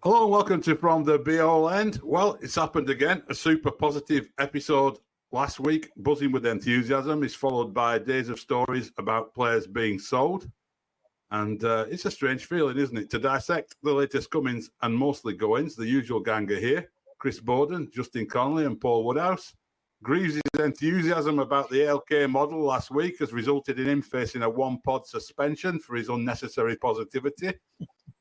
Hello and welcome to From the Be-All End. Well, it's happened again. A super positive episode last week, buzzing with enthusiasm, is followed by days of stories about players being sold. And it's a strange feeling, isn't it? To dissect the latest comings and mostly goings, the usual gang are here. Chris Bowden, Justin Connolly and Paul Woodhouse. Greaves' enthusiasm about the ALK model last week has resulted in him facing a one-pod suspension for his unnecessary positivity.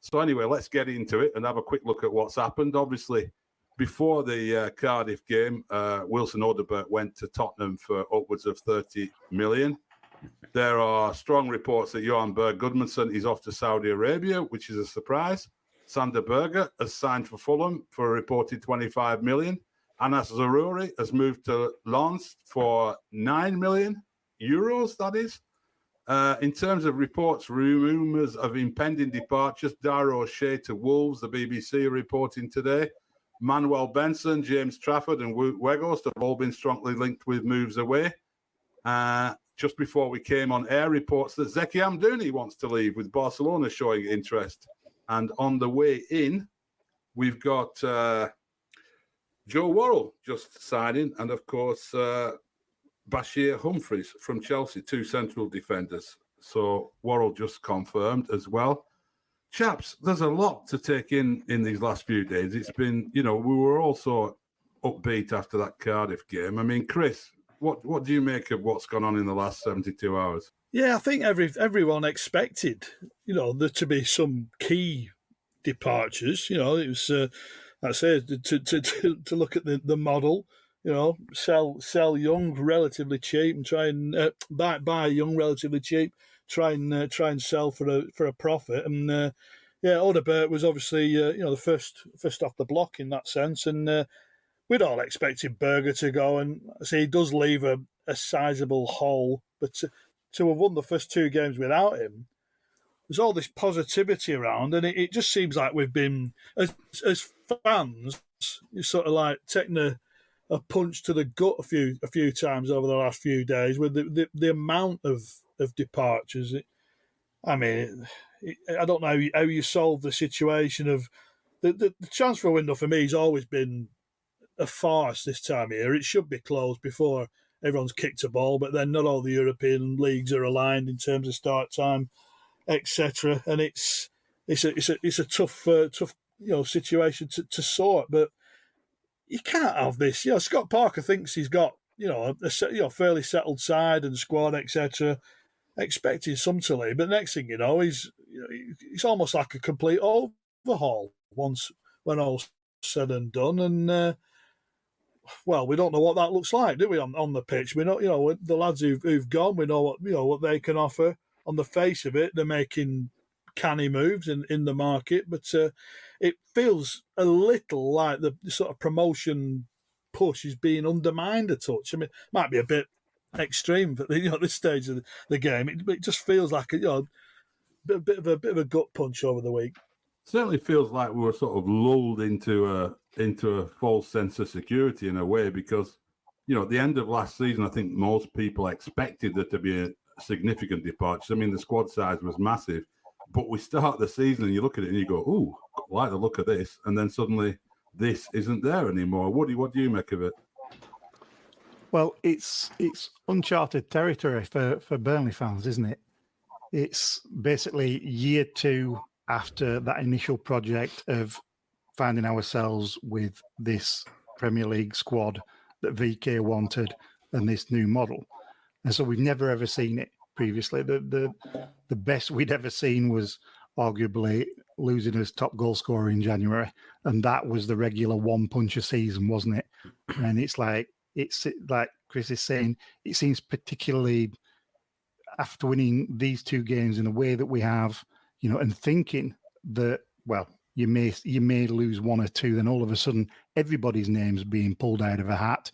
So anyway, let's get into it and have a quick look at what's happened. Obviously, before the Cardiff game, Wilson Odobert went to Tottenham for upwards of 30 million. There are strong reports that Johan Berg Gudmundsson is off to Saudi Arabia, which is a surprise. Sander Berge has signed for Fulham for a reported 25 million. Anas Zaroury has moved to Lens for 9 million euros, that is. In terms of reports, rumours of impending departures, Dara O'Shea to Wolves, the BBC are reporting today. Manuel Benson, James Trafford and Wout Weghorst have all been strongly linked with moves away. Just before we came on air, reports that Zeki Amdouni wants to leave, with Barcelona showing interest. And on the way in, we've got Joe Worrall just signing, and of course, Bashir Humphreys from Chelsea, two central defenders. So Worrall just confirmed as well. Chaps, there's a lot to take in these last few days. It's been, we were also upbeat after that Cardiff game. I mean, Chris, what do you make of what's gone on in the last 72 hours? Yeah, I think everyone expected, there to be some key departures. It was, like I say, to look at the model. Sell young relatively cheap and try and buy young relatively cheap. Try and sell for a profit. And Odobert was obviously the first off the block in that sense. And we'd all expected Berge to go, and he does leave a sizable hole. But to have won the first two games without him, there's all this positivity around, and it just seems like we've been as fans, sort of like taking a punch to the gut a few times over the last few days with the amount of departures. I don't know how you solve the situation of the transfer window. For me has always been a farce this time of year. It should be closed before everyone's kicked a ball, but then not all the European leagues are aligned in terms of start time, etc. And it's a tough situation to sort, but you can't have this. Scott Parker thinks he's got, a fairly settled side and squad, etc. Expecting some to leave, but next thing you know, he's almost like a complete overhaul when all's said and done. And we don't know what that looks like, do we? On the pitch, we know, the lads who've gone, we know what they can offer. On the face of it, they're making canny moves in the market, but it feels a little like the sort of promotion push is being undermined a touch. I mean, it might be a bit extreme, but at this stage of the game, it just feels like a bit of a gut punch over the week. Certainly feels like we were sort of lulled into a false sense of security in a way, because at the end of last season, I think most people expected there to be a significant departure. I mean, the squad size was massive. But we start the season and you look at it and you go, ooh, I like the look of this. And then suddenly this isn't there anymore. What do you make of it? Well, it's uncharted territory for Burnley fans, isn't it? It's basically year two after that initial project of finding ourselves with this Premier League squad that VK wanted and this new model. And so we've never ever seen it previously. The best we'd ever seen was arguably losing as top goal scorer in January, and that was the regular one punch a season, wasn't it? And it's like Chris is saying, it seems particularly after winning these two games in the way that we have, and thinking that, you may lose one or two, then all of a sudden everybody's name's being pulled out of a hat.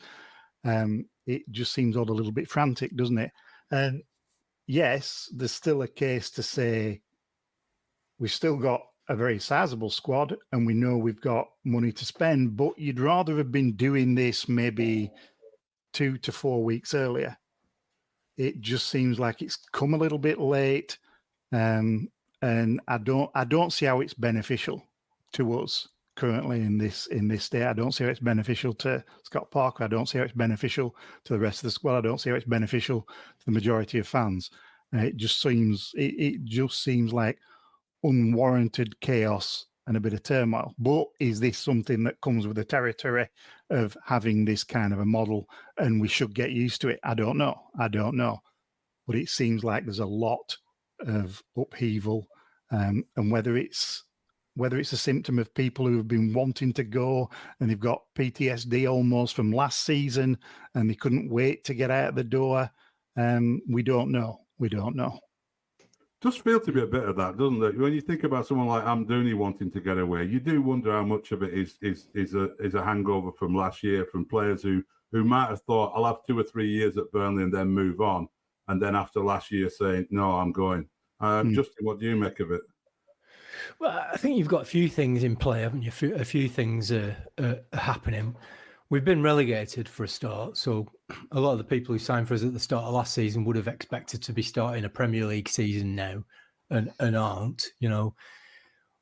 It just seems odd, a little bit frantic, doesn't it? And yes, there's still a case to say we've still got a very sizable squad and we know we've got money to spend, but you'd rather have been doing this maybe 2 to 4 weeks earlier. It just seems like it's come a little bit late, and I don't see how it's beneficial to us currently in this state. I don't see how it's beneficial to Scott Parker. I don't see how it's beneficial to the rest of the squad. I don't see how it's beneficial to the majority of fans. It just seems like unwarranted chaos and a bit of turmoil. But is this something that comes with the territory of having this kind of a model and we should get used to it? I don't know. But it seems like there's a lot of upheaval, and whether it's a symptom of people who have been wanting to go and they've got PTSD almost from last season and they couldn't wait to get out of the door. We don't know. Does feel to be a bit of that, doesn't it? When you think about someone like Amdouni wanting to get away, you do wonder how much of it is a hangover from last year, from players who might have thought, I'll have 2 or 3 years at Burnley and then move on, and then after last year saying, no, I'm going. Justin, what do you make of it? Well, I think you've got a few things in play, haven't you? A few things are happening. We've been relegated for a start, so a lot of the people who signed for us at the start of last season would have expected to be starting a Premier League season now, and aren't. You know,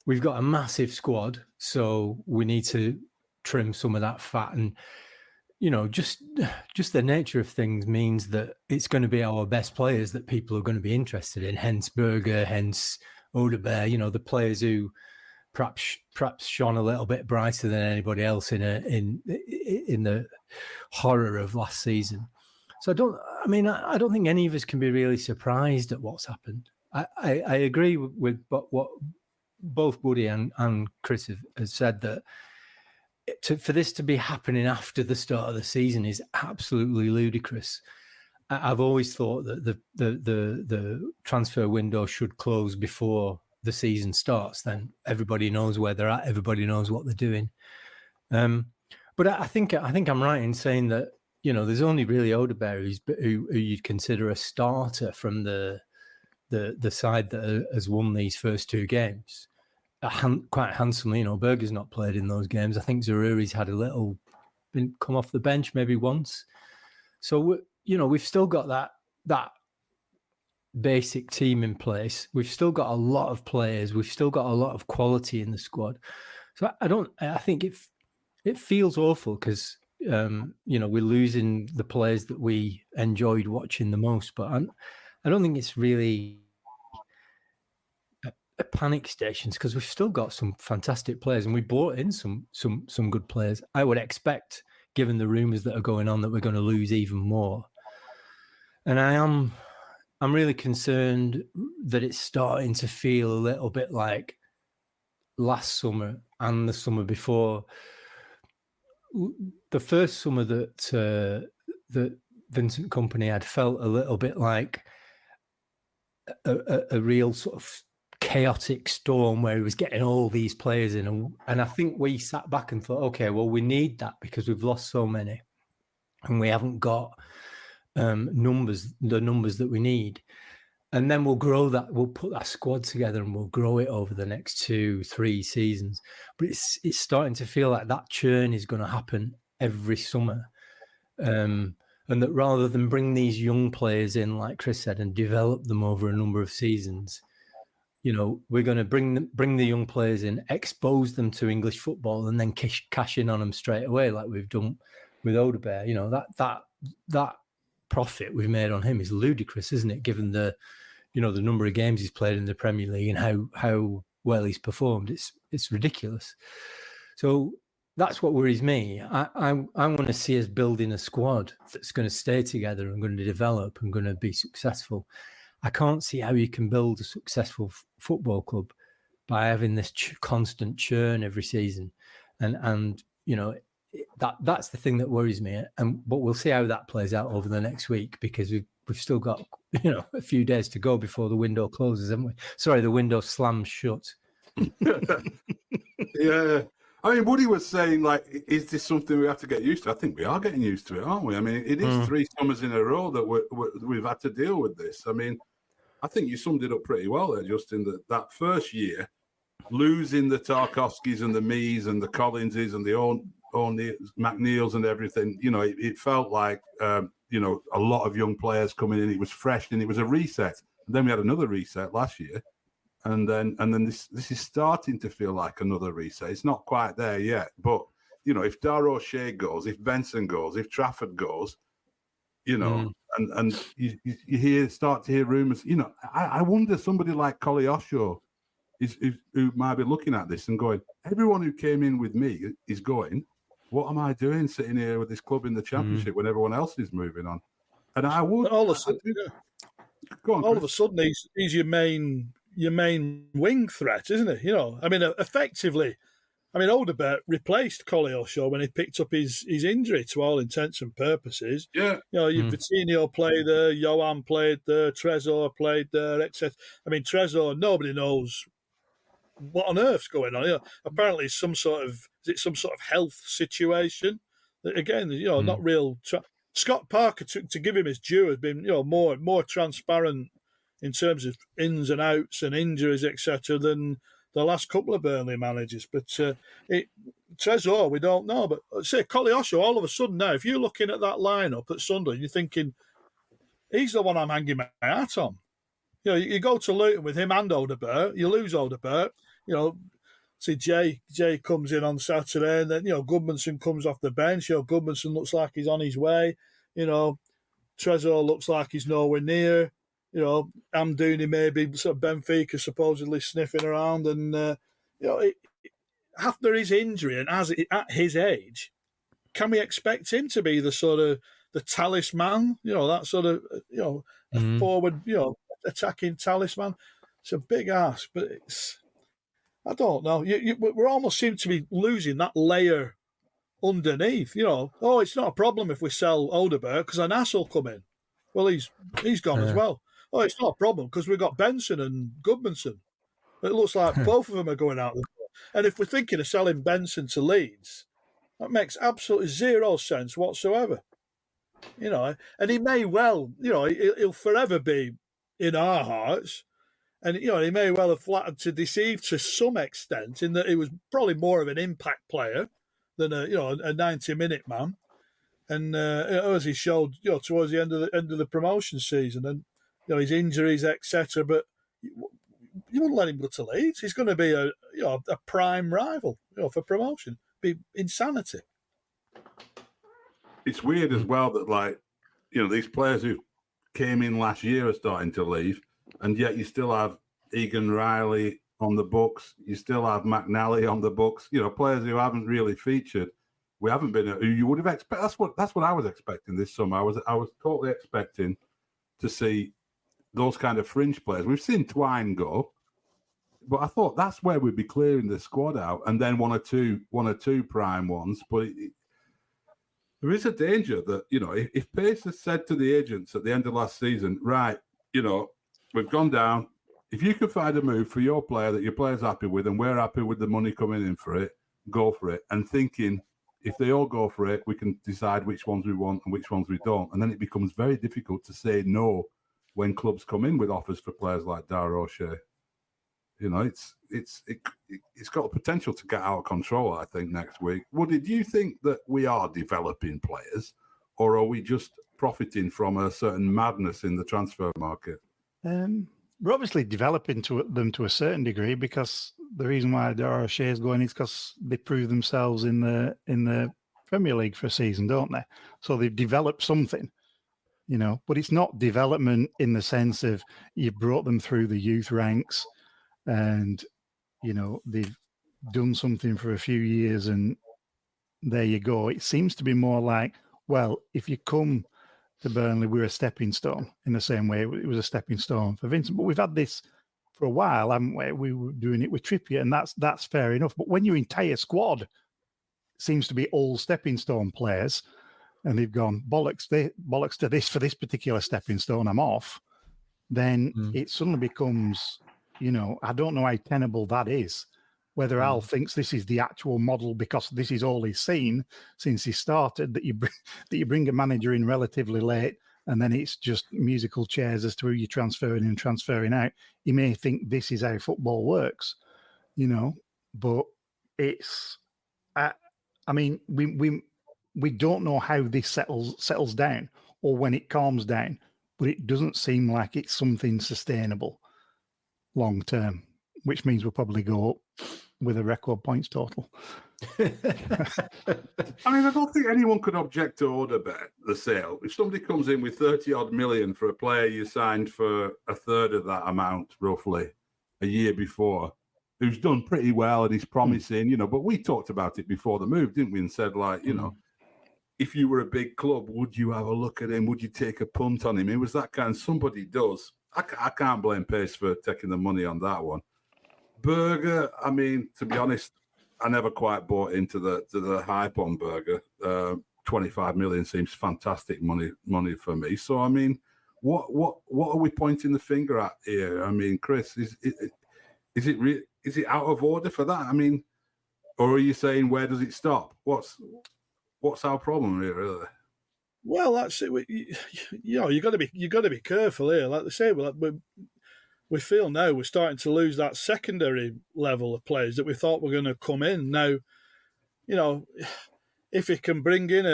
we've got a massive squad, so we need to trim some of that fat, and you know, just the nature of things means that it's going to be our best players that people are going to be interested in. Hence Berge, hence Odebear. You know, the players who perhaps shone a little bit brighter than anybody else in the horror of last season. So I don't think any of us can be really surprised at what's happened. I agree with what both Woody and Chris have said, that for this to be happening after the start of the season is absolutely ludicrous. I've always thought that the transfer window should close before the season starts. Then everybody knows where they're at. Everybody knows what they're doing. But I think I'm right in saying that, you know, there's only really Odebear who you'd consider a starter from the side that has won these first 2 games quite handsomely. You know, Berger's not played in those games. I think Zaroury's had come off the bench maybe once. So you know, we've still got that basic team in place. We've still got a lot of players. We've still got a lot of quality in the squad. So I think it feels awful because, you know, we're losing the players that we enjoyed watching the most. But I don't think it's really a panic stations, because we've still got some fantastic players and we brought in some good players. I would expect, given the rumours that are going on, that we're going to lose even more. And I'm really concerned that it's starting to feel a little bit like last summer and the summer before. The first summer that Vincent Kompany had felt a little bit like a real sort of chaotic storm where he was getting all these players in. And I think we sat back and thought, okay, well, we need that because we've lost so many and we haven't got the numbers that we need. And then we'll grow that, we'll put that squad together and we'll grow it over the next 2-3 seasons. But it's starting to feel like that churn is going to happen every summer. And that rather than bring these young players in, like Chris said, and develop them over a number of seasons, you know, we're going to bring the young players in, expose them to English football, and then cash in on them straight away, like we've done with Odebear. You know, that profit we've made on him is ludicrous, isn't it? Given the number of games he's played in the Premier League and how well he's performed, it's ridiculous. So that's what worries me. I want to see us building a squad that's going to stay together and going to develop and going to be successful. I can't see how you can build a successful football club by having this constant churn every season, and you know that's the thing that worries me. But we'll see how that plays out over the next week, because we've still got a few days to go before the window closes, haven't we? Sorry, the window slams shut. Yeah. I mean, Woody was saying, like, is this something we have to get used to? I think we are getting used to it, aren't we? I mean, it is 3 summers in a row that we've had to deal with this. I mean, I think you summed it up pretty well there, Justin, that first year, losing the Tarkovskis and the Mees and the Collinses and the McNeils and everything, you know, it felt like, you know, a lot of young players coming in. It was fresh and it was a reset. And then we had another reset last year. And then this is starting to feel like another reset. It's not quite there yet. But, you know, if Dara O'Shea goes, if Benson goes, if Trafford goes, you know, and you start to hear rumours, you know, I wonder somebody like Collie Oshaw who might be looking at this and going, everyone who came in with me is going, what am I doing sitting here with this club in the Championship when everyone else is moving on? And I would... All of a sudden, go on, all of a sudden he's your main wing threat, isn't it? You know, I mean, effectively, I mean, Odebert replaced Collie Oshaw when he picked up his injury to all intents and purposes. Yeah. You know, Vitinho played there, Johan played there, Trezor played there, etc. I mean, Trezor, nobody knows what on earth's going on. You know, apparently some sort of health situation. Again, you know, not real. Scott Parker, to give him his due, has been, you know, more transparent in terms of ins and outs and injuries, etc., than the last couple of Burnley managers. But Trezor, we don't know. But say Collie Oshaw, all of a sudden now, if you're looking at that lineup at Sunderland, you're thinking, he's the one I'm hanging my hat on. You know, you go to Luton with him and Odebert, you lose Odebert. You know, see Jay comes in on Saturday, and then, you know, Goodmanson comes off the bench. You know, Goodmanson looks like he's on his way. You know, Trezor looks like he's nowhere near. You know, Amdouni maybe sort of Benfica supposedly sniffing around, and you know, after his injury and at his age, can we expect him to be the sort of the talisman? You know, that sort of, you know, a forward, you know, attacking talisman. It's a big ask, but I don't know. We almost seem to be losing that layer underneath. You know, oh, it's not a problem if we sell Odebert because Anas will come in. Well, he's gone as well. Oh, it's not a problem because we've got Benson and Goodmanson. It looks like both of them are going out the door. And if we're thinking of selling Benson to Leeds, that makes absolutely zero sense whatsoever. You know, and he may well, you know, he'll forever be in our hearts. And, you know, he may well have flattered to deceive to some extent in that he was probably more of an impact player than a 90-minute man. And as he showed, you know, towards the end of the promotion season, and, you know, his injuries, etc. But you wouldn't let him go to Leeds. He's going to be a prime rival, you know, for promotion. It'd be insanity. It's weird as well that, like, you know, these players who came in last year are starting to leave, and yet you still have Egan Riley on the books. You still have McNally on the books. You know, players who haven't really featured. We haven't been who you would have expected. That's what I was expecting this summer. I was totally expecting to see those kind of fringe players. We've seen Twine go, but I thought that's where we'd be clearing the squad out, and then one or two prime ones. But there is a danger that, you know, if Pace has said to the agents at the end of last season, right, you know, we've gone down. If you can find a move for your player that your player's happy with, and we're happy with the money coming in for it, go for it. And thinking, if they all go for it, we can decide which ones we want and which ones we don't. And then it becomes very difficult to say no when clubs come in with offers for players like Dara O'Shea. You know, it's got the potential to get out of control, I think, next week. Woody, do you think that we are developing players, or are we just profiting from a certain madness in the transfer market? We're obviously developing them to a certain degree, because the reason why Dara O'Shea is going is because they prove themselves in the Premier League for a season, don't they? So they've developed something, you know. But it's not development in the sense of you've brought them through the youth ranks, and, you know, they've done something for a few years and there you go. It seems to be more like, well, if you come to Burnley, we're a stepping stone, in the same way it was a stepping stone for Vincent. But we've had this for a while, haven't we? We were doing it with Trippier, and that's fair enough. But when your entire squad seems to be all stepping stone players, and they've gone bollocks to this for this particular stepping stone, I'm off, then it suddenly becomes, I don't know how tenable that is. Whether Al thinks this is the actual model because this is all he's seen since he started, that you bring a manager in relatively late and then it's just musical chairs as to who you're transferring in and transferring out. He may think this is how football works, but it's. We don't know how this settles down or when it calms down, but it doesn't seem like it's something sustainable long term, which means we'll probably go up with a record points total. I don't think anyone could object to order bet the sale. If somebody comes in with 30-odd million for a player you signed for a third of that amount, roughly, a year before, who's done pretty well and he's promising, but we talked about it before the move, didn't we? And said, if you were a big club, would you have a look at him? Would you take a punt on him? It was that kind. Somebody does. I can't blame Pace for taking the money on that one. Berge, to be honest, I never quite bought into the hype on Berge. 25 million seems fantastic money for me. So, what are we pointing the finger at here? Chris, is it out of order for that? Or are you saying where does it stop? What's our problem here, really? Well, that's it. You got to be careful here. Like they say, we feel now we're starting to lose that secondary level of players that we thought were going to come in. Now, if he can bring in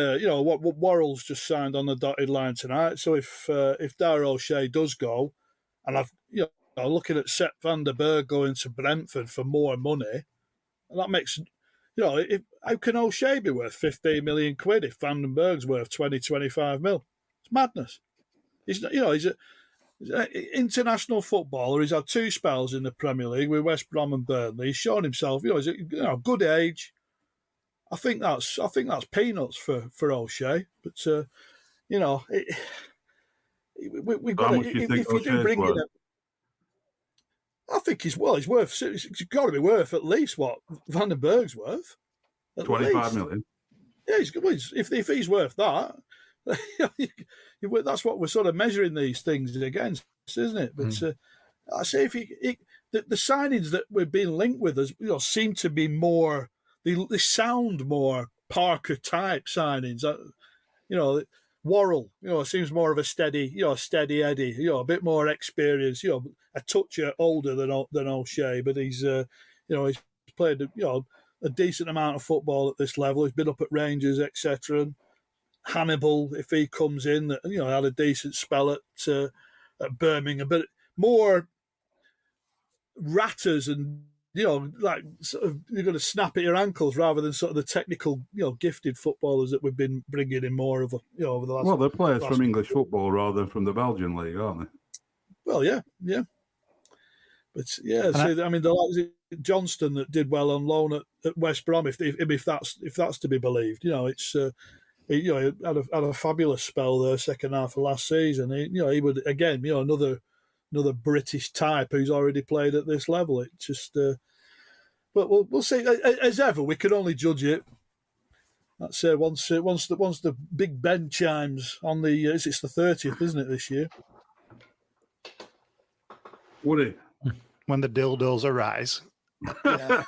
what Worrall's just signed on the dotted line tonight. So if Zaroury O'Shea does go, and looking at Sepp van der Berg going to Brentford for more money, and that makes how can O'Shea be worth 15 million quid if Van den Berg's worth 20-25 mil? It's madness. He's an international footballer. He's had 2 spells in the Premier League with West Brom and Burnley. He's shown himself. He's at good age. I think that's peanuts for O'Shea. But we've got to. If you do bring in, I think he's worth. It's got to be worth at least what Van den Berg's worth. 25 million. Yeah, if he's worth that. That's what we're sort of measuring these things against, isn't it? But I say the signings that we've been linked with us, seem to be more. They sound more Parker type signings. Worrall, seems more of a steady Eddie. A bit more experience. A touch older than O'Shea, but he's he's played a decent amount of football at this level. He's been up at Rangers, etc. Hannibal, if he comes in, had a decent spell at Birmingham, but more ratters and like sort of you're going to snap at your ankles rather than sort of the technical, gifted footballers that we've been bringing in more of over the last. Well, they're players from English football rather than from the Belgian league, aren't they? Well, yeah. But yeah, the Johnston that did well on loan at West Brom, if that's to be believed, it's. He had a fabulous spell there, second half of last season. He would again, another British type who's already played at this level. It just, but we'll see. As ever, we can only judge it. Let's say once the Big Ben chimes on the it's the 30th, isn't it, this year? Would it? When the dildos arise. Yeah.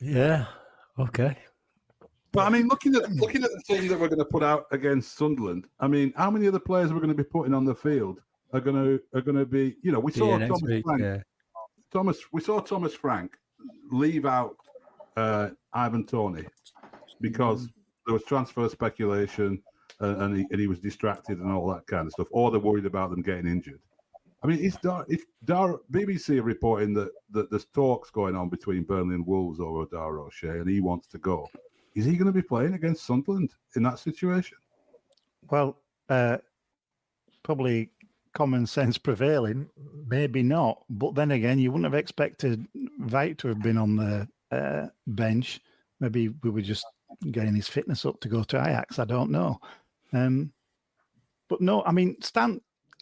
Yeah. Okay. But looking at the team that we're going to put out against Sunderland, how many other players we're going to be putting on the field are going to be? We saw Thomas Frank. Yeah. We saw Thomas Frank leave out Ivan Toney because there was transfer speculation and he was distracted and all that kind of stuff, or they're worried about them getting injured. If BBC are reporting that there's talks going on between Burnley and Wolves over Zaroury O'Shea and he wants to go, is he going to be playing against Sunderland in that situation? Well, probably common sense prevailing, maybe not. But then again, you wouldn't have expected Veit to have been on the bench. Maybe we were just getting his fitness up to go to Ajax. I don't know. But no,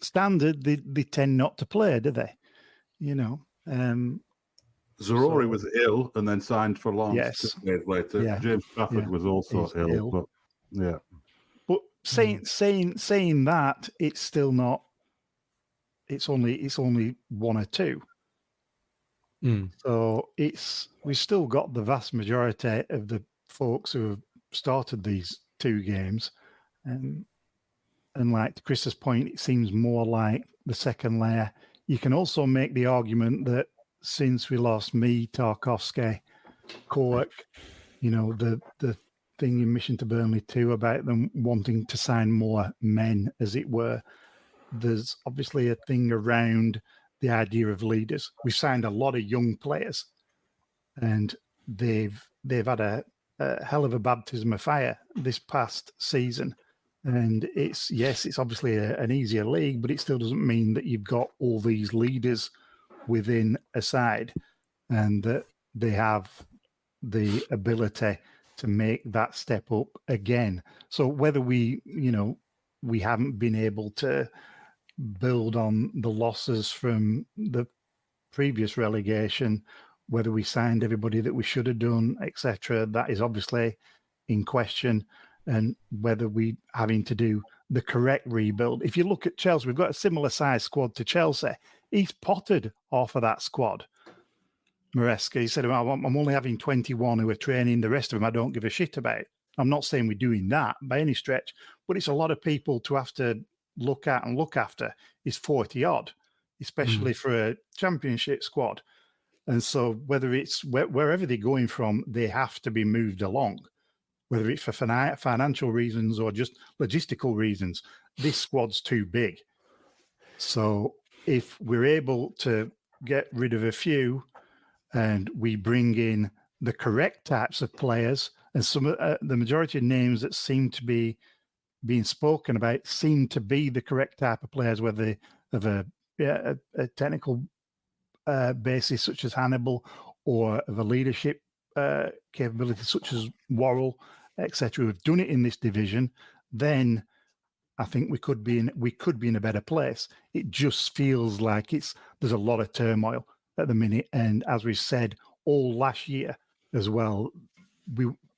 standard, they tend not to play, do they? Zaroury was ill and then signed for long. Yes. 2 days later. Yeah. James Trafford was also ill. But yeah. But saying that, it's still not. It's only one or two. So we've still got the vast majority of the folks who have started these two games, and like to Chris's point, it seems more like the second layer. You can also make the argument that since we lost me, Tarkovsky, Cork, the thing in Mission to Burnley too about them wanting to sign more men, as it were. There's obviously a thing around the idea of leaders. We've signed a lot of young players, and they've had a hell of a baptism of fire this past season. And it's obviously an easier league, but it still doesn't mean that you've got all these leaders within a side, and that they have the ability to make that step up again. So whether we haven't been able to build on the losses from the previous relegation, whether we signed everybody that we should have done, etc., that is obviously in question, and whether we having to do the correct rebuild. If you look at Chelsea, we've got a similar size squad to Chelsea. He's potted off of that squad. Maresca, he said, I'm only having 21 who are training, the rest of them I don't give a shit about. I'm not saying we're doing that by any stretch, but it's a lot of people to have to look at and look after. Is 40 odd, especially for a championship squad. And so whether it's wherever they're going from, they have to be moved along, whether it's for financial reasons or just logistical reasons. This squad's too big. So if we're able to get rid of a few and we bring in the correct types of players, and some the majority of names that seem to be being spoken about seem to be the correct type of players, whether they have a technical basis such as Hannibal, or of a leadership capability such as Worrall, etc., who have done it in this division, then I think we could be in a better place. It just feels like there's a lot of turmoil at the minute, and as we said all last year as well,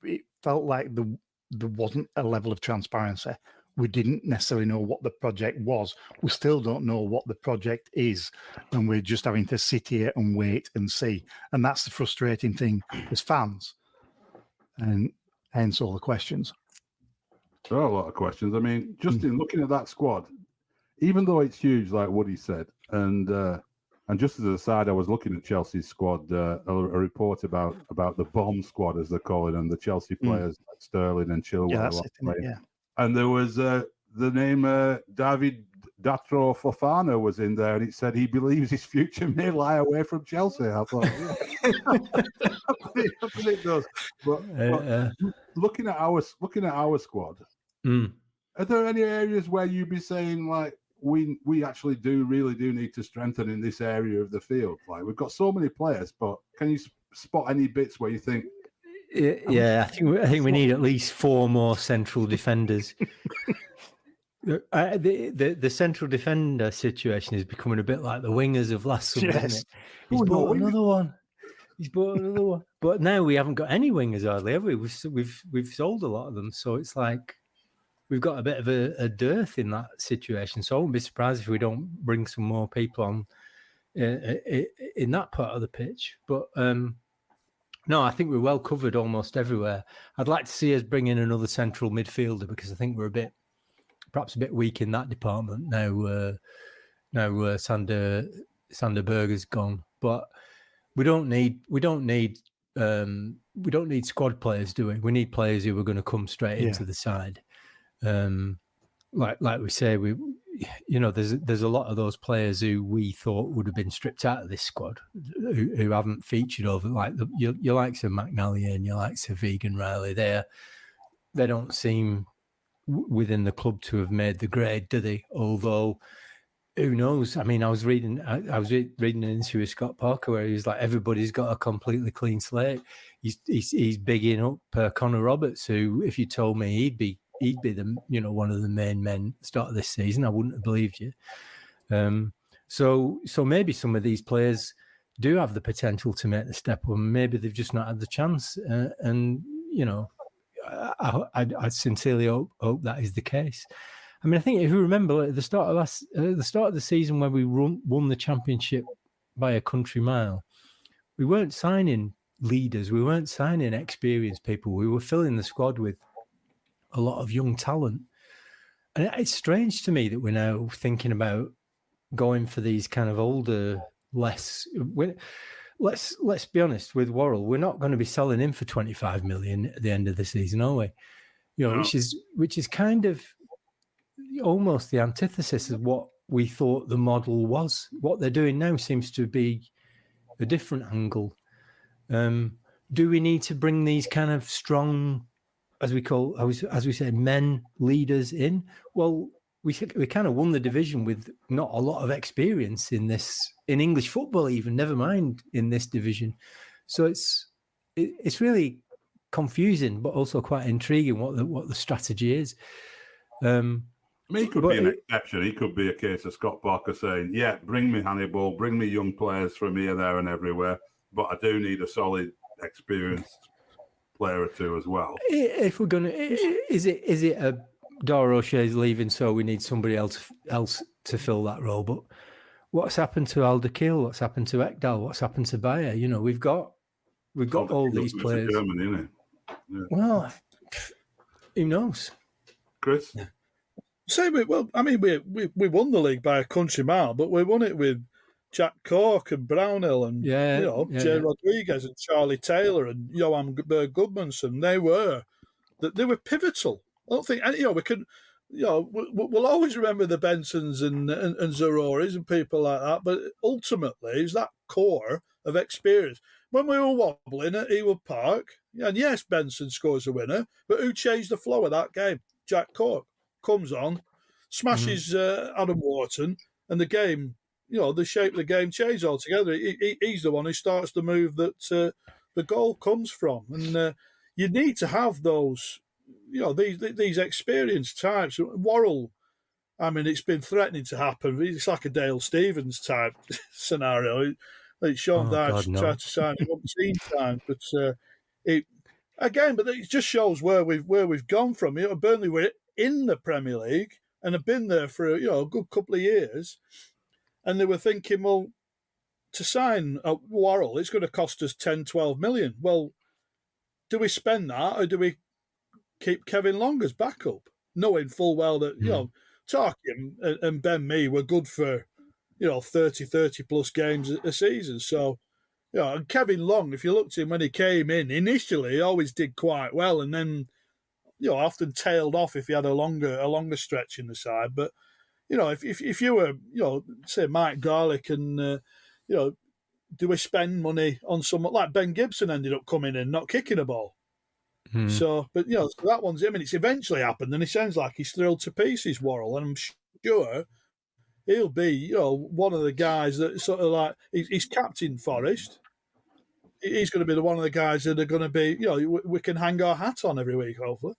it felt like there wasn't a level of transparency. We didn't necessarily know what the project was. We still don't know what the project is, and we're just having to sit here and wait and see. And that's the frustrating thing as fans, and hence all the questions. There are a lot of questions. I mean, just in looking at that squad, even though it's huge, like Woody said, and just as an aside, I was looking at Chelsea's squad, a report about the bomb squad, as they call it, and the Chelsea players like Sterling and Chilwell. And there was the name David Datro Fofana was in there, and it said he believes his future may lie away from Chelsea. I thought, it does. But looking at our squad, are there any areas where you'd be saying like we actually really do need to strengthen in this area of the field? Like we've got so many players, but can you spot any bits where you think? Yeah, I think we need at least 4 more central defenders. The central defender situation is becoming a bit like the wingers of last summer, isn't it? He's bought another one. But now we haven't got any wingers hardly, have we? We've sold a lot of them, so it's like we've got a bit of a dearth in that situation. So I wouldn't be surprised if we don't bring some more people on in that part of the pitch. But no, I think we're well covered almost everywhere. I'd like to see us bring in another central midfielder, because I think we're perhaps a bit weak in that department now. Sander Berge is gone, but we don't need squad players, do we? We need players who are going to come straight into the side. Like we say, there's a lot of those players who we thought would have been stripped out of this squad who haven't featured over, like your likes of McNally and your likes of Vegan Riley. They don't seem within the club to have made the grade, do they? Although, who knows? I mean, I was reading an interview with Scott Parker where he was like, everybody's got a completely clean slate. He's bigging up Connor Roberts, who, if you told me he'd be the one of the main men start of this season, I wouldn't have believed you. So maybe some of these players do have the potential to make the step up, and maybe they've just not had the chance. And I sincerely hope that is the case. I mean, I think if you remember at the start of the season when we won the championship by a country mile, we weren't signing leaders, we weren't signing experienced people. We were filling the squad with a lot of young talent, and it's strange to me that we're now thinking about going for these kind of older, less. Let's be honest with Worrall. We're not going to be selling him for 25 million at the end of the season, are we? You know, No. which is kind of almost the antithesis of what we thought the model was. What they're doing now seems to be a different angle. Do we need to bring these kind of strong, as we say, men leaders in? Well, we kind of won the division with not a lot of experience in English football, even never mind in this division. So it's really confusing, but also quite intriguing what the strategy is. I mean, he could be an exception. He could be a case of Scott Parker saying, "Yeah, bring me Hannibal, bring me young players from here, there, and everywhere, but I do need a solid, experienced player or two as well." If we're gonna, is it a Dara O'Shea's leaving, so we need somebody else to fill that role? But what's happened to Alderkiel? What's happened to Ekdal? What's happened to Bayer? You know, we've got all these players. Germany, isn't it? Yeah. Well, who knows? Chris? Well, I mean, we won the league by a country mile, but we won it with Jack Cork and Brownhill and Jay Rodriguez and Charlie Taylor and Johan Berg Goodmanson. They were pivotal. I don't think we can. We'll always remember the Bensons and Zaroury's and people like that, but ultimately it's that core of experience. When we were wobbling at Ewood Park, and yes, Benson scores a winner, but who changed the flow of that game? Jack Cork comes on, smashes Adam Wharton, and the game, the shape of the game changed altogether. He's the one who starts the move that the goal comes from. And you need to have those, these experienced types. Worrall, I mean, it's been threatening to happen. It's like a Dale Stevens type scenario. Like Sean Dyche tried to sign him up 10 times, but it just shows where we've gone from. Burnley were in the Premier League and have been there for a good couple of years, and they were thinking, well, to sign Worrall, it's going to cost us 10, 12 million. Well, do we spend that or do we keep Kevin Long as backup, knowing full well that Tarkin and Ben Mee were good for 30 plus games a season. So and Kevin Long, if you looked at him when he came in initially, he always did quite well, and then often tailed off if he had a longer stretch in the side. But if you were say Mike Garlick and do we spend money on someone like Ben Gibson ended up coming in not kicking a ball? So, but so that one's him, and it's eventually happened, and he sounds like he's thrilled to pieces, Worrall, and I'm sure he'll be one of the guys that sort of like he's captain Forest. He's going to be one of the guys that are going to be we can hang our hat on every week, hopefully.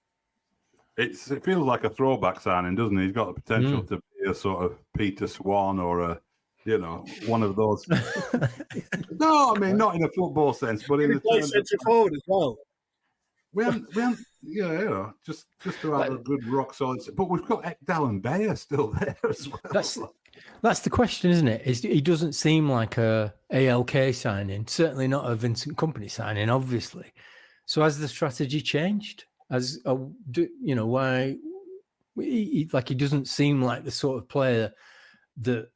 It feels like a throwback signing, doesn't it? He's got the potential to be a sort of Peter Swan or a one of those. No, I mean not in a football sense, but in the centre forward as well. We haven't, just to have a good rock solid. But we've got Ekdal and Bayer still there as well. That's the question, isn't it? He doesn't seem like a ALK signing, certainly not a Vincent Kompany signing, obviously. So has the strategy changed? Why? He doesn't seem like the sort of player that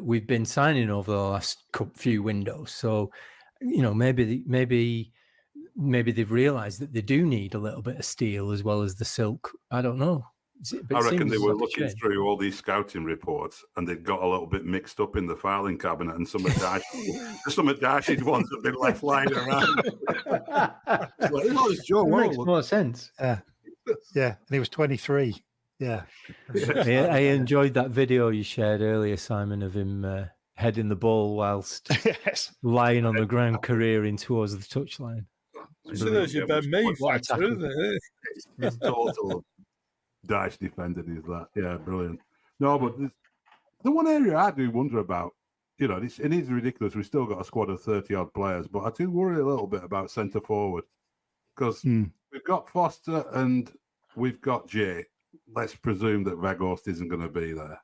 we've been signing over the last few windows. So, maybe they've realised that they do need a little bit of steel as well as the silk. I don't know. I reckon they were looking through all these scouting reports and they'd got a little bit mixed up in the filing cabinet, and some of Dyche's ones have been left lying around. It makes more sense. Yeah, and he was 23. Yeah. I enjoyed that video you shared earlier, Simon, of him heading the ball whilst lying on the ground, careering towards the touchline. So there's your Ben Mee factor, isn't it? It's total Dyche defender is that. Yeah, brilliant. No, but the one area I do wonder about, it is ridiculous. We've still got a squad of 30-odd players, but I do worry a little bit about centre forward because we've got Foster and we've got Jay. Let's presume that Weghorst isn't going to be there.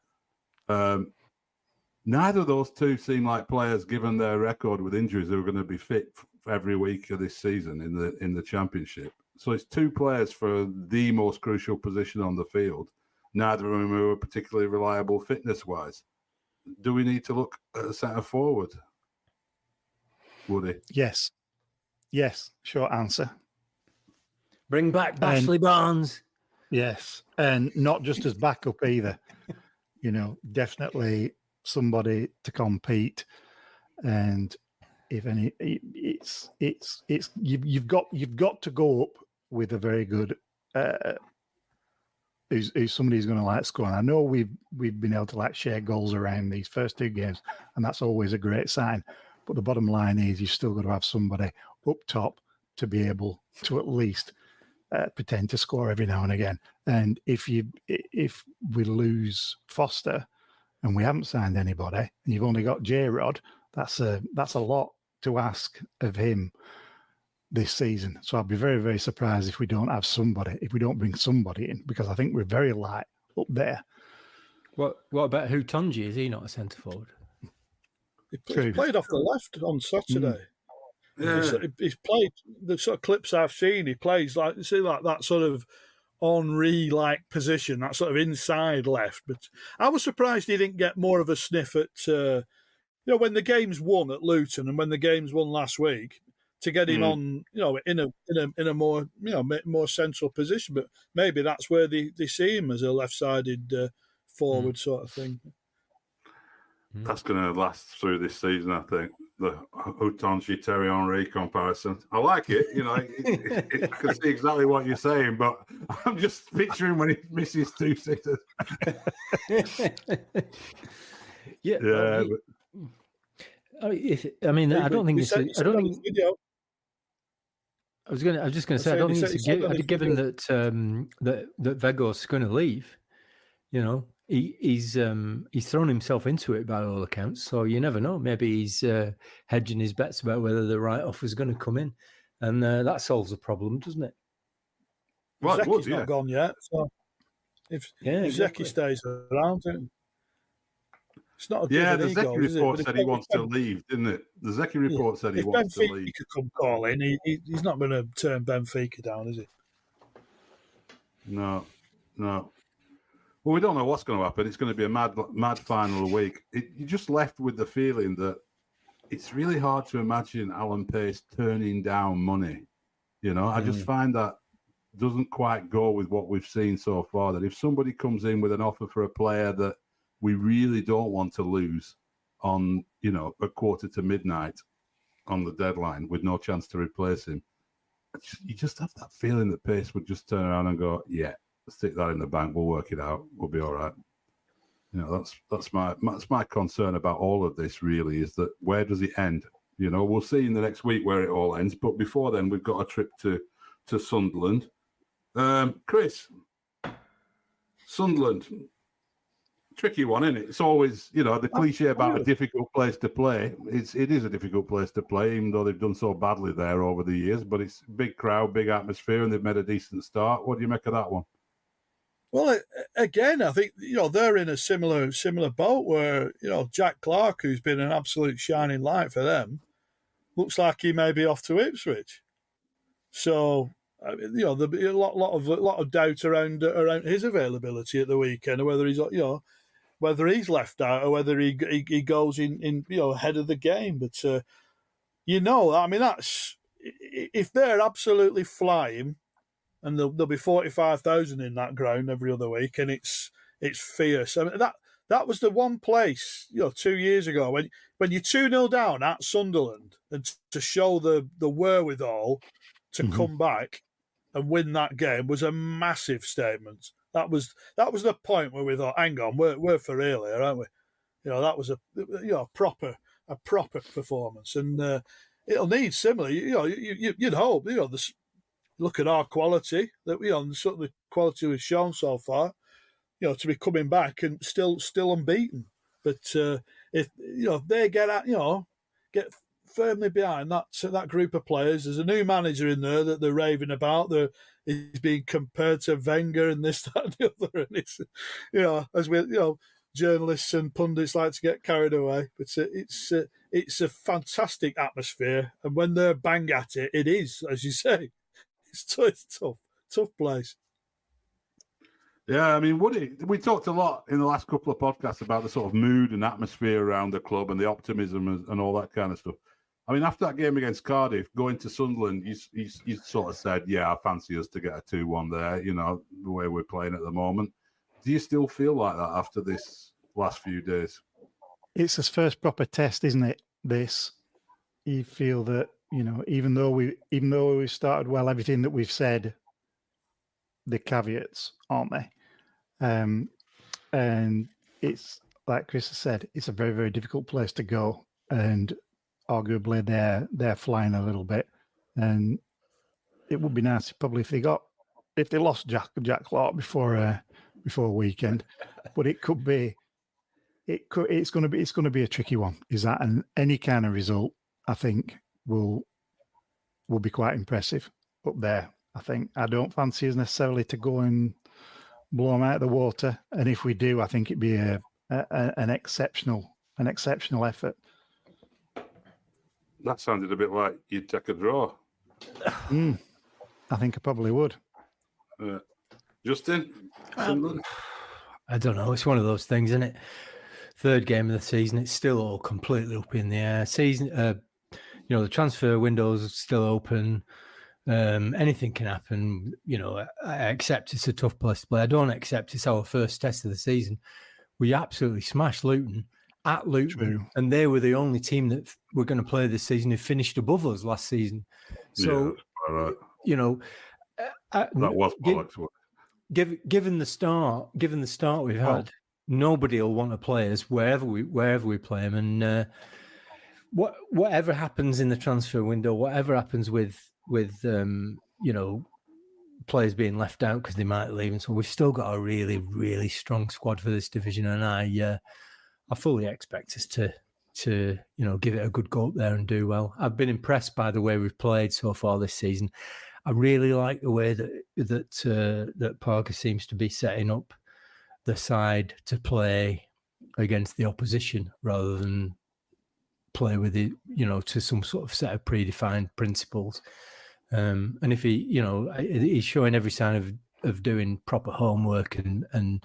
Neither of those two seem like players, given their record with injuries, who are going to be fit for every week of this season in the Championship. So it's two players for the most crucial position on the field. Neither of them are particularly reliable fitness-wise. Do we need to look at a centre forward, Woody? Yes. Short answer. Bring back Bashley Barnes. Yes, and not just as backup either. Definitely somebody to compete. And if any, it's you've got to go up with a very good who's somebody who's going to score. And I know we've been able to share goals around these first two games, and that's always a great sign. But the bottom line is you've still got to have somebody up top to be able to at least pretend to score every now and again. And if we lose Foster and we haven't signed anybody, and you've only got J-Rod, that's a lot to ask of him this season. So I'd be very, very surprised if we don't bring somebody in, because I think we're very light up there. What about Hutonji? Is he not a centre forward? He played off the left on Saturday. He's played the sort of clips I've seen. He plays like that sort of Henry-like position, that sort of inside left. But I was surprised he didn't get more of a sniff at when the game's won at Luton and when the game's won last week, to get him on in a more more central position. But maybe that's where they see him, as a left-sided forward sort of thing. That's going to last through this season, I think. The Hutonji Terry Henry comparison. I like it. I can see exactly what you're saying, but I'm just picturing when he misses two sitters. Yeah. I don't think it's. I was just going to say, I don't think it's given that that Weghorst's going to leave. He's thrown himself into it by all accounts, so you never know. Maybe he's hedging his bets about whether the right offer is going to come in, and that solves the problem, doesn't it? Well, Zeki's not gone yet, so if exactly. Zeki stays around, it's not a the ego, Zeki report said he wants to leave, didn't it? The Zeki report said he wants to leave. If Benfica come calling, he's not going to turn Benfica down, is he? No. Well, we don't know what's going to happen. It's going to be a mad final week. You're just left with the feeling that it's really hard to imagine Alan Pace turning down money. I just find that doesn't quite go with what we've seen so far. That if somebody comes in with an offer for a player that we really don't want to lose on, a quarter to midnight on the deadline with no chance to replace him, you just have that feeling that Pace would just turn around and go, yeah, stick that in the bank. We'll work it out. We'll be all right. That's my concern about all of this. Really, is that where does it end? We'll see in the next week where it all ends. But before then, we've got a trip to Sunderland. Chris, Sunderland, tricky one, isn't it? It's always the cliche about a difficult place to play. It is a difficult place to play, even though they've done so badly there over the years. But it's a big crowd, big atmosphere, and they've made a decent start. What do you make of that one? Well, again, I think they're in a similar boat where Jack Clark, who's been an absolute shining light for them, looks like he may be off to Ipswich. So there'll be a lot of doubt around his availability at the weekend, or whether he's left out or whether he goes in ahead of the game. But that's if they're absolutely flying. And there'll be 45,000 in that ground every other week, and it's fierce. I mean, that was the one place 2 years ago when you're 2-0 down at Sunderland, and to show the wherewithal to come back and win that game was a massive statement. That was the point where we thought, hang on, we're for real here, aren't we? That was a proper performance, and it'll need similar. You'd hope this. Look at our quality sort of the quality we've shown so far, to be coming back and still unbeaten. But if they get firmly behind that group of players. There's a new manager in there that they're raving about. He's being compared to Wenger and this, that, and the other. And it's, as we, journalists and pundits like to get carried away, but it's a fantastic atmosphere. And when they're bang at it, it is, as you say, it's tough place. Yeah, I mean, Woody, we talked a lot in the last couple of podcasts about the sort of mood and atmosphere around the club and the optimism and all that kind of stuff. I mean, after that game against Cardiff, going to Sunderland, you sort of said, yeah, I fancy us to get a 2-1 there, the way we're playing at the moment. Do you still feel like that after this last few days? It's his first proper test, isn't it? This, you feel that, even though we started well, everything that we've said, the caveats, aren't they? And it's like Chris has said, it's a very, very difficult place to go, and arguably they're flying a little bit. And it would be nice probably if they lost Jack Clark before weekend, but it's going to be a tricky one. Is that, and any kind of result I think will be quite impressive up there. I think I don't fancy us necessarily to go and blow them out of the water, and if we do, I think it'd be an exceptional effort. That sounded a bit like you'd take a draw. I think I probably would. Justin? I don't know. It's one of those things, isn't it? Third game of the season, it's still all completely up in the air. The transfer window's still open. Anything can happen. I accept it's a tough place to play. I don't accept it's our first test of the season. We absolutely smashed Luton at Luton. True. And they were the only team that we're going to play this season who finished above us last season. So, right. That was bollocks. Given the start we've had, nobody will want to play us wherever we play them. And whatever happens in the transfer window, whatever happens with players being left out because they might leave, and so we've still got a really, really strong squad for this division, and I fully expect us to give it a good go up there and do well. I've been impressed by the way we've played so far this season. I really like the way that Parker seems to be setting up the side to play against the opposition rather than play with it, to some sort of set of predefined principles. And if he's showing every sign of doing proper homework and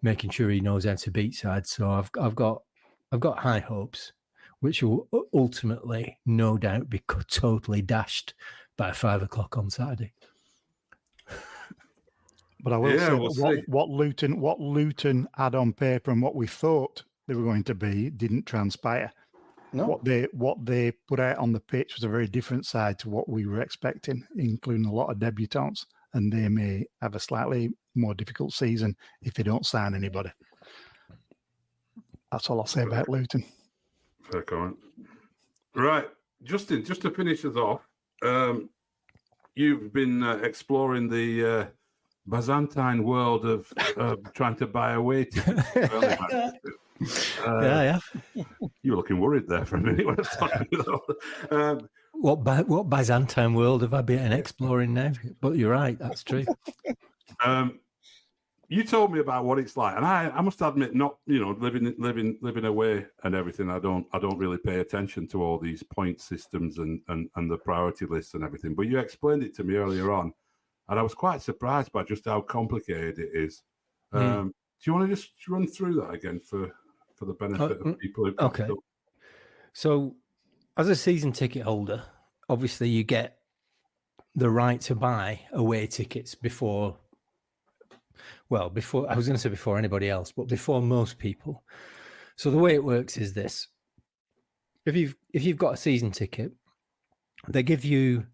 making sure he knows how to beat sides. So I've got high hopes, which will ultimately, no doubt, be totally dashed by 5 o'clock on Saturday. But I will say what Luton had on paper and what we thought they were going to be didn't transpire. No. What they put out on the pitch was a very different side to what we were expecting, including a lot of debutants, and they may have a slightly more difficult season if they don't sign anybody. That's all I'll say about Luton. Fair comment. Right, Justin, just to finish us off, you've been exploring the Byzantine world of trying to buy away tickets. Yeah. You were looking worried there for a minute when I was talking. What Byzantine world have I been exploring now? But you're right, that's true. You told me about what it's like, and I must admit, not living away and everything. I don't really pay attention to all these point systems and the priority lists and everything. But you explained it to me earlier on, and I was quite surprised by just how complicated it is. Do you want to just run through that again for the benefit of people who okay. So, as a season ticket holder, obviously you get the right to buy away tickets before I was going to say before anybody else, but before most people. So the way it works is this: if you've got a season ticket, they give you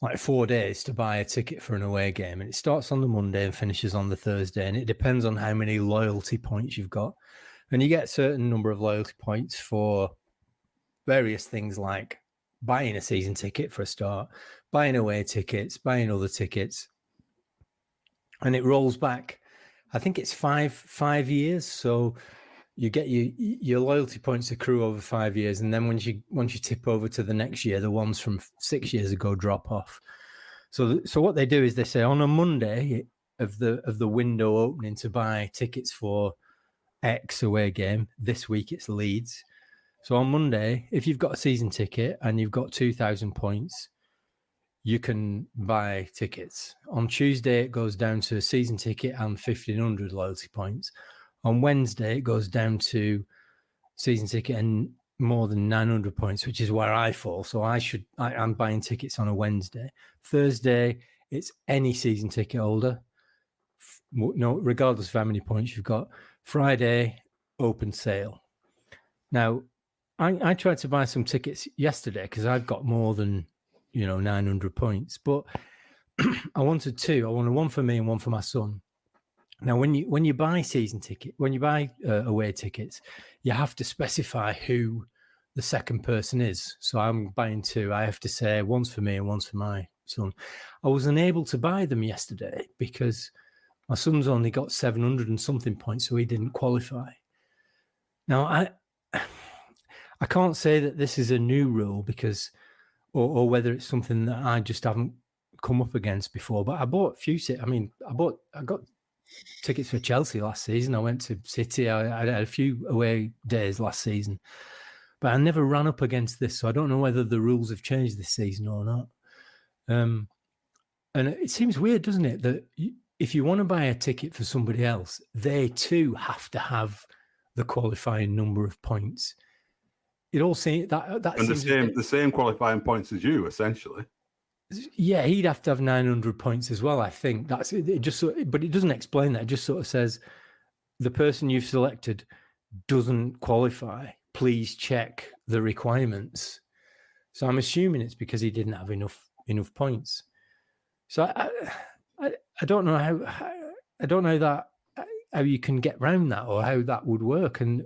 like 4 days to buy a ticket for an away game, and it starts on the Monday and finishes on the Thursday, and it depends on how many loyalty points you've got. And you get a certain number of loyalty points for various things like buying a season ticket for a start, buying away tickets, buying other tickets. And it rolls back, I think it's five years. So you get your loyalty points accrue over 5 years, and then once you tip over to the next year, the ones from 6 years ago drop off. So what they do is they say on a Monday of the window opening to buy tickets for X away game, this week it's Leeds. So on Monday, if you've got a season ticket and you've got 2,000 points, you can buy tickets. On Tuesday, it goes down to a season ticket and 1,500 loyalty points. On Wednesday, it goes down to season ticket and more than 900 points, which is where I fall. So I'm buying tickets on a Wednesday. Thursday, it's any season ticket holder, no, regardless of how many points you've got. Friday, open sale. Now, I tried to buy some tickets yesterday because I've got more than 900 points, but I wanted two. I wanted one for me and one for my son. Now, when you buy season ticket, when you buy away tickets, you have to specify who the second person is. So I'm buying two. I have to say one's for me and one's for my son. I was unable to buy them yesterday because my son's only got 700 and something points, so he didn't qualify. Now, I can't say that this is a new rule because, or whether it's something that I just haven't come up against before. But I bought a few. I got tickets for Chelsea last season. I went to City. I had a few away days last season, but I never ran up against this. So I don't know whether the rules have changed this season or not. And it seems weird, doesn't it, that if you want to buy a ticket for somebody else, they too have to have the qualifying number of points. It all seems that and the same qualifying points as you, essentially. Yeah, he'd have to have 900 points as well. I think that's it. But it doesn't explain that. It just sort of says the person you've selected doesn't qualify. Please check the requirements. So I'm assuming it's because he didn't have enough points. So I don't know how you can get around that or how that would work. And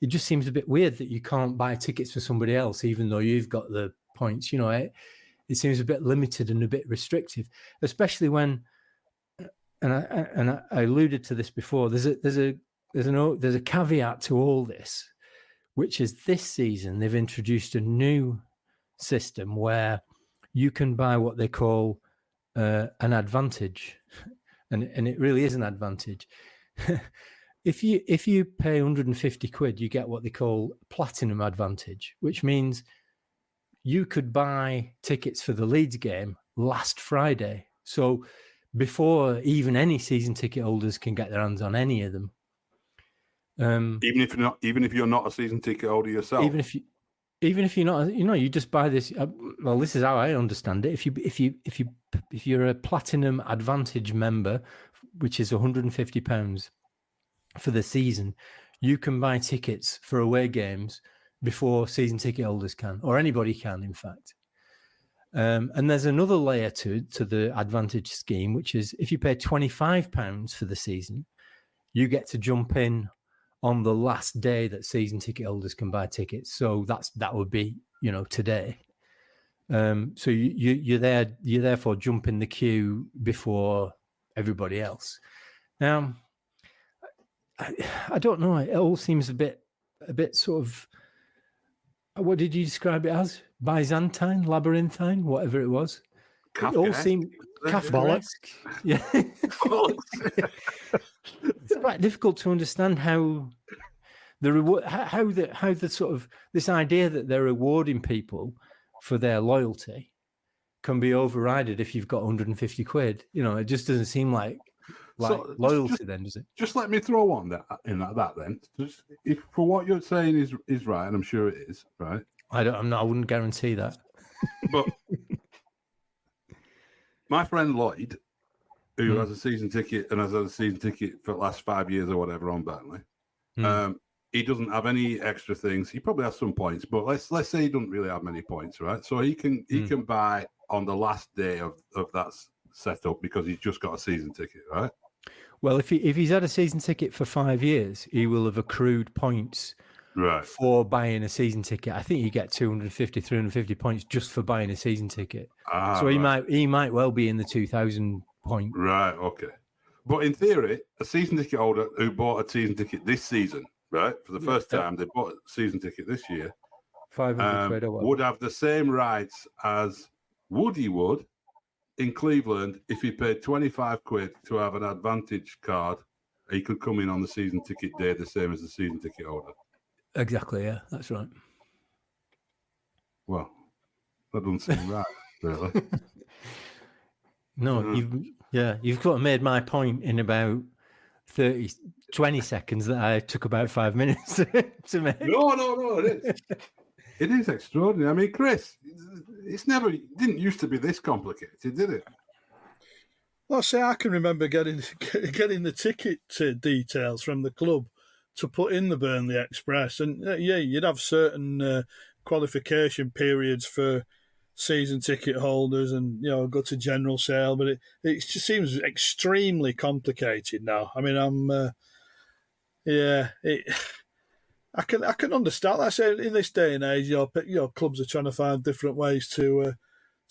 it just seems a bit weird that you can't buy tickets for somebody else, even though you've got the points. It seems a bit limited and a bit restrictive, especially when, and I alluded to this before. There's a caveat to all this, which is this season they've introduced a new system where you can buy what they call an advantage, and it really is an advantage. If you pay 150 quid, you get what they call platinum advantage, which means you could buy tickets for the Leeds game last Friday. So before even any season ticket holders can get their hands on any of them. Even if you're not a season ticket holder yourself. Even if you're not, you just buy this. Well, this is how I understand it. If you're a platinum advantage member, which is £150 for the season, you can buy tickets for away games before season ticket holders can, or anybody can, in fact. And there's another layer to the advantage scheme, which is if you pay £25 for the season, you get to jump in on the last day that season ticket holders can buy tickets. So that would be, today. So you therefore jump in the queue before everybody else. Now, I don't know. It all seems a bit sort of, what did you describe it as? Byzantine, labyrinthine, whatever it was. Kafka. It all seemed Kafkaesque. Yeah. It's quite difficult to understand how the sort of this idea that they're rewarding people for their loyalty can be overridden if you've got 150 quid. It just doesn't seem like loyalty then, does it? Just let me throw one that then. Just, if for what you're saying is right, and I'm sure it is, right? I wouldn't guarantee that. But my friend Lloyd, who has a season ticket and has had a season ticket for the last 5 years or whatever on Burnley, he doesn't have any extra things. He probably has some points, but let's say he doesn't really have many points, right? So he can buy on the last day of that setup because he's just got a season ticket, right? Well, if he's had a season ticket for 5 years, he will have accrued points for buying a season ticket. I think you get 250, 350 points just for buying a season ticket. So he might well be in the 2,000 point. Right, okay. But in theory, a season ticket holder who bought a season ticket this season, right, for the first time, they bought a season ticket this year, 500 quid or what? would have the same rights as Woody would in Cleveland if he paid 25 quid to have an advantage card. He could come in on the season ticket day the same as the season ticket holder. Exactly, yeah, that's right. Well, that doesn't seem right, really. No, you've got made my point in about 20 seconds that I took about 5 minutes to make. No, it is. It is extraordinary. I mean, Chris, it didn't used to be this complicated, did it? Well, say I can remember getting the ticket details from the club to put in the Burnley Express, and you'd have certain qualification periods for season ticket holders, and go to general sale. But it just seems extremely complicated now. I mean, I can understand. Like I say, in this day and age, clubs are trying to find different ways to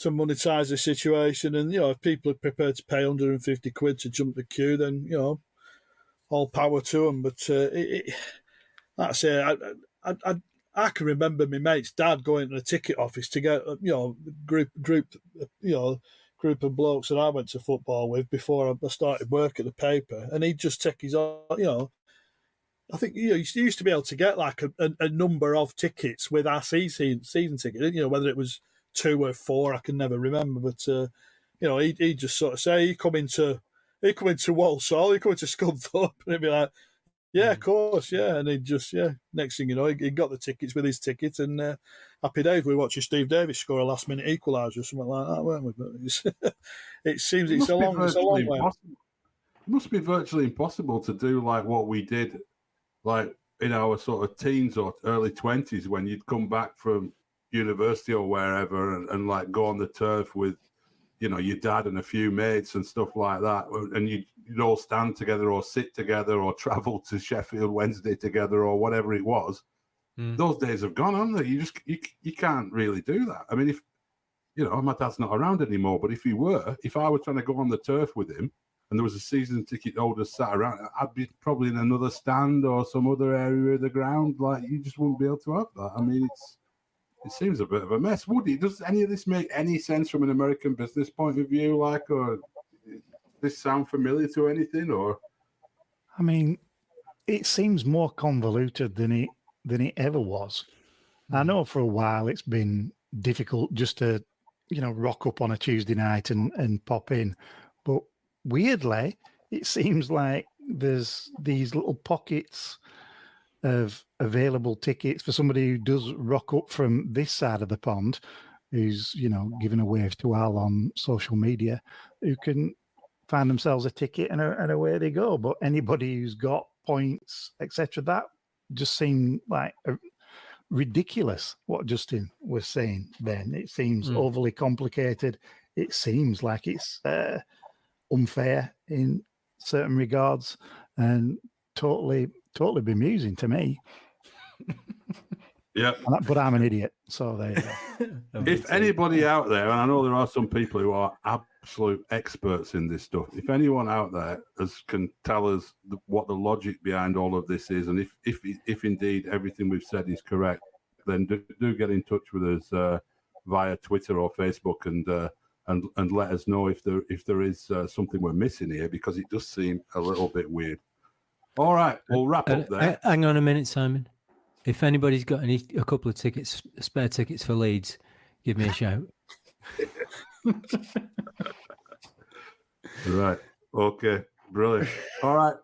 monetize the situation, and if people are prepared to pay 150 quid to jump the queue, then all power to them. But like I say, I can remember my mate's dad going to the ticket office to get group of blokes that I went to football with before I started work at the paper, and he'd just take his I think you used to be able to get like a number of tickets with our season ticket. Whether it was 2 or 4, I can never remember. But he'd just sort of say, he come into Walsall, he'd come into Scunthorpe, and he'd be like, yeah, of course, yeah. And he'd just, next thing you know, he got the tickets with his ticket, and happy days. We were watching Steve Davis score a last minute equaliser or something like that, weren't we? But it seems it's a long way. It must be virtually impossible to do like what we did, like in our sort of teens or early 20s, when you'd come back from university or wherever and like go on the turf with, your dad and a few mates and stuff like that, and you'd all stand together or sit together or travel to Sheffield Wednesday together or whatever it was. Those days have gone, haven't they? You can't really do that. I mean, if my dad's not around anymore, but if I was trying to go on the turf with him and there was a season ticket holder sat around, I'd be probably in another stand or some other area of the ground. Like, you just wouldn't be able to have that. I mean, it seems a bit of a mess. Woody, does any of this make any sense from an American business point of view? Like, or does this sound familiar to anything? Or, I mean, it seems more convoluted than it ever was. I know for a while it's been difficult just to, rock up on a Tuesday night and pop in, but weirdly, it seems like there's these little pockets of available tickets for somebody who does rock up from this side of the pond, who's, giving a wave to Al on social media, who can find themselves a ticket and away they go. But anybody who's got points, etc., that just seemed like ridiculous, what Justin was saying then. It seems overly complicated. It seems like it's unfair in certain regards and totally bemusing to me. Yeah, but I'm an idiot, so there you go. If anybody out there, and I know there are some people who are absolute experts in this stuff, if anyone out there can tell us what the logic behind all of this is, and if indeed everything we've said is correct, then do get in touch with us via Twitter or Facebook and let us know if there is something we're missing here, because it does seem a little bit weird. All right, we'll wrap up there. Hang on a minute, Simon. If anybody's got a couple of tickets, spare tickets for Leeds, give me a shout. Right. Okay. Brilliant. All right.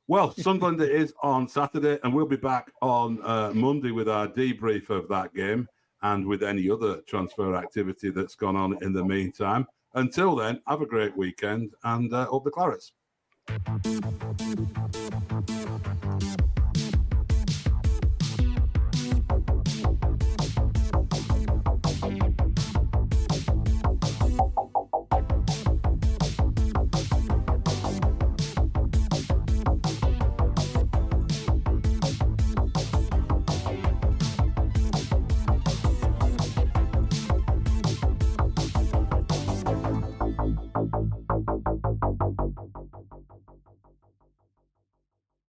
Well, Sunderland it is on Saturday, and we'll be back on Monday with our debrief of that game and with any other transfer activity that's gone on in the meantime. Until then, have a great weekend and up the Clarets.